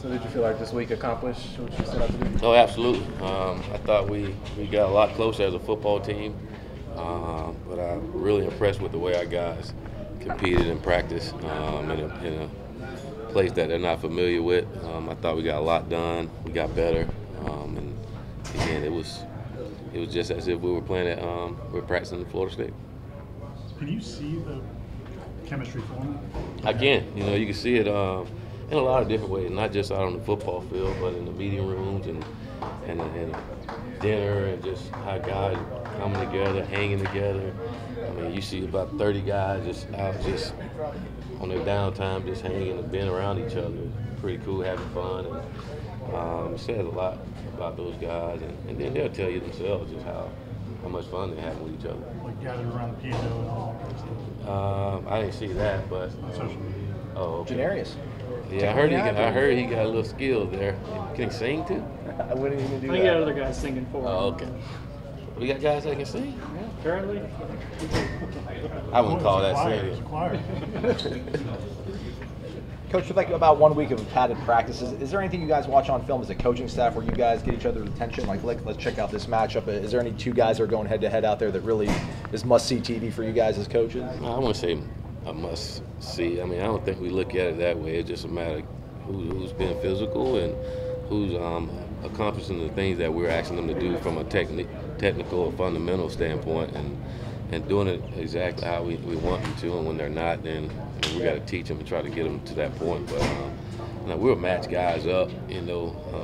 So did you feel like this week accomplished what you set out to do? Oh, absolutely. I thought we got a lot closer as a football team, but I'm really impressed with the way our guys competed in practice in a place that they're not familiar with. I thought we got a lot done. We got better, and again, it was just as if we were playing at we were practicing at Florida State. Can you see the chemistry forming? I can. You can see it in a lot of different ways, not just out on the football field, but in the meeting rooms and dinner and just how guys coming together, hanging together. I mean, you see about 30 guys just out just on their downtime, just hanging and being around each other. Pretty cool, having fun. And it says a lot about those guys. And then they'll tell you themselves just how much fun they're having with each other. Like gathered around the piano and all that. I didn't see that, but On social media. oh, okay. Janarius. Yeah, I heard he got a little skill there. Can he sing too? I wouldn't even do I think that. got other guys singing for him. Oh, okay. We got guys that can sing. Yeah, apparently. I wouldn't call that It's singing. a choir. Coach, with like about 1 week of padded practices, is there anything you guys watch on film as a coaching staff where you guys get each other's attention? Like, let's check out this matchup. Is there any two guys that are going head-to-head out there that really is must-see TV for you guys as coaches? I wouldn't say a must-see. I mean, I don't think we look at it that way. It's just a matter of who's been physical and who's accomplishing the things that we're asking them to do from a technical or fundamental standpoint and doing it exactly how we want them to. And when they're not, then we got to teach them and try to get them to that point. But we'll match guys up,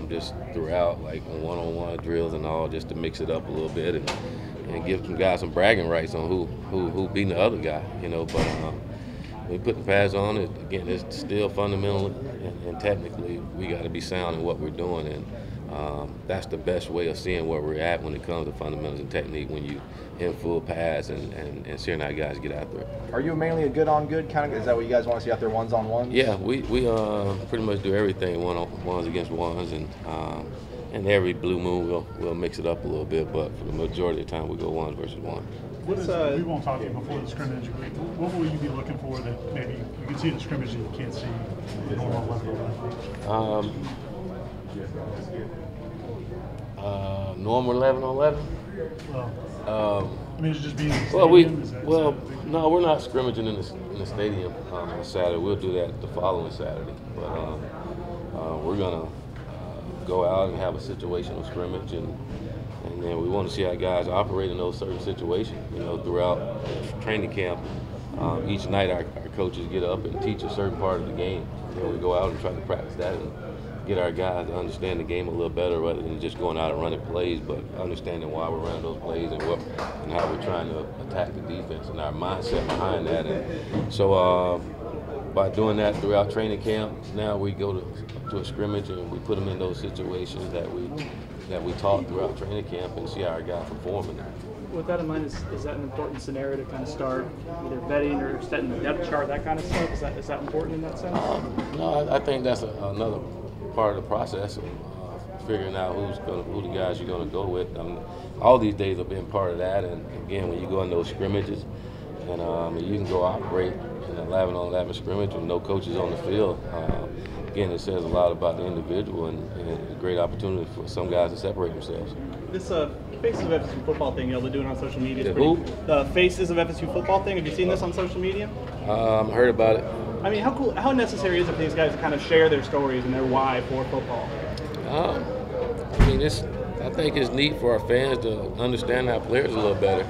just throughout, like on one-on-one drills and all, just to mix it up a little bit and give some guys some bragging rights on who beating the other guy. But we put the pads on it. Again, it's still fundamental and technically we got to be sound in what we're doing, and that's the best way of seeing where we're at when it comes to fundamentals and technique. When you in full pads and seeing how guys get out there. Are you mainly a good-on-good kind of? Is that what you guys want to see out there, ones-on-ones? Yeah, we pretty much do everything ones against ones, and every blue moon we'll mix it up a little bit, but for the majority of the time we go ones versus one. We won't talk to you before the scrimmage. What will you be looking for that maybe you can see the scrimmage that you can't see the normal level? Normal 11 on 11. I mean, it's just being in the stadium. No, we're not scrimmaging in the stadium on Saturday. We'll do that the following Saturday. But we're gonna go out and have a situational scrimmage, and then we want to see how guys operate in those certain situations. Throughout training camp, each night our coaches get up and teach a certain part of the game. We go out and try to practice that and get our guys to understand the game a little better, rather than just going out and running plays, but understanding why we're running those plays and how we're trying to attack the defense and our mindset behind that. And so by doing that throughout training camp, now we go to a scrimmage and we put them in those situations that we taught throughout training camp and see how our guys perform in that. With that in mind, is that an important scenario to kind of start either vetting or setting the depth chart, that kind of stuff? Is that important in that sense? No, I think that's another part of the process of figuring out who the guys you're going to go with. All these days have been part of that, and again, when you go in those scrimmages and you can go operate in an 11-on-11 scrimmage with no coaches on the field, again, it says a lot about the individual and a great opportunity for some guys to separate themselves. This Faces of FSU football thing, they're doing on social media. The Faces of FSU football thing, have you seen this on social media? I heard about it. I mean, how necessary is it for these guys to kind of share their stories and their why for football? I think it's neat for our fans to understand our players a little better.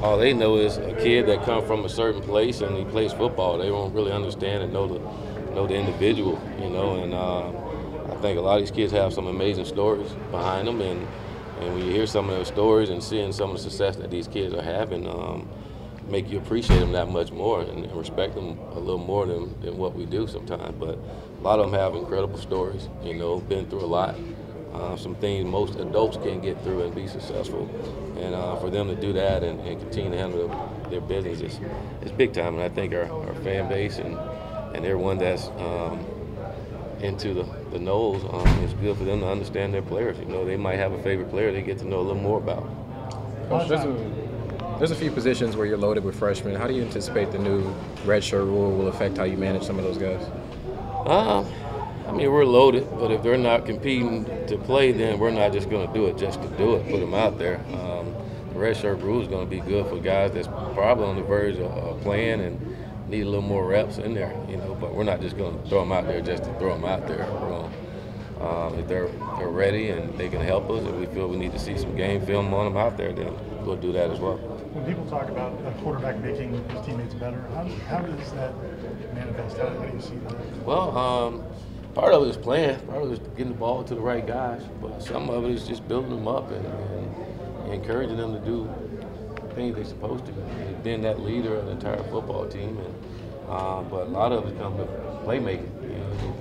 All they know is a kid that comes from a certain place and he plays football. They don't really understand and know the individual. And I think a lot of these kids have some amazing stories behind them, and when you hear some of those stories and seeing some of the success that these kids are having, make you appreciate them that much more and respect them a little more than what we do sometimes. But a lot of them have incredible stories, been through a lot. Some things most adults can't get through and be successful. And for them to do that and continue to handle their business, it's big time. And I think our fan base and everyone that's into the Noles, it's good for them to understand their players. They might have a favorite player they get to know a little more about. Coach, there's a few positions where you're loaded with freshmen. How do you anticipate the new redshirt rule will affect how you manage some of those guys? mean, we're loaded, but if they're not competing to play, then we're not just going to do it just to do it, put them out there. The red shirt rule is going to be good for guys that's probably on the verge of playing and need a little more reps in there, you know, but we're not just going to throw them out there just to throw them out there. If they're ready and they can help us, and we feel we need to see some game film on them out there, then we'll do that as well. When people talk about a quarterback making his teammates better, how does that manifest? How do you see that? Well, part of it is playing, part of it is getting the ball to the right guys, but some of it is just building them up and encouraging them to do things they're supposed to, and being that leader of the entire football team. But a lot of it comes with playmaking. You know,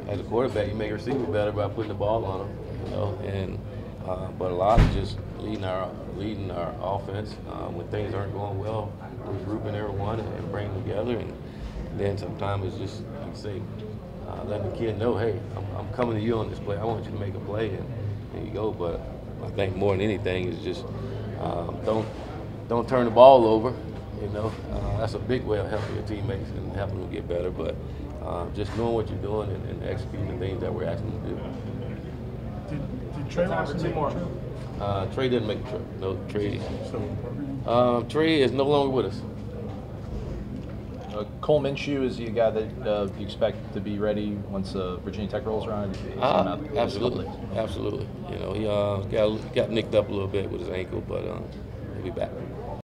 as a quarterback, you make a receiver better by putting the ball on them. You know, but a lot of just leading our offense when things aren't going well, regrouping everyone and bringing them together. And then sometimes it's just, like I say, letting the kid know, hey, I'm coming to you on this play. I want you to make a play, and there you go. But I think more than anything is just don't turn the ball over. You know, that's a big way of helping your teammates and helping them get better. But just knowing what you're doing and executing the things that we're asking them to do. Did Trey Lawson make the trip? Trey didn't make the trip. No, Trey. So, Trey is no longer with us. Cole Minshew is the guy that you expect to be ready once Virginia Tech rolls around? Absolutely, absolutely. You know, he got nicked up a little bit with his ankle, but he'll be back.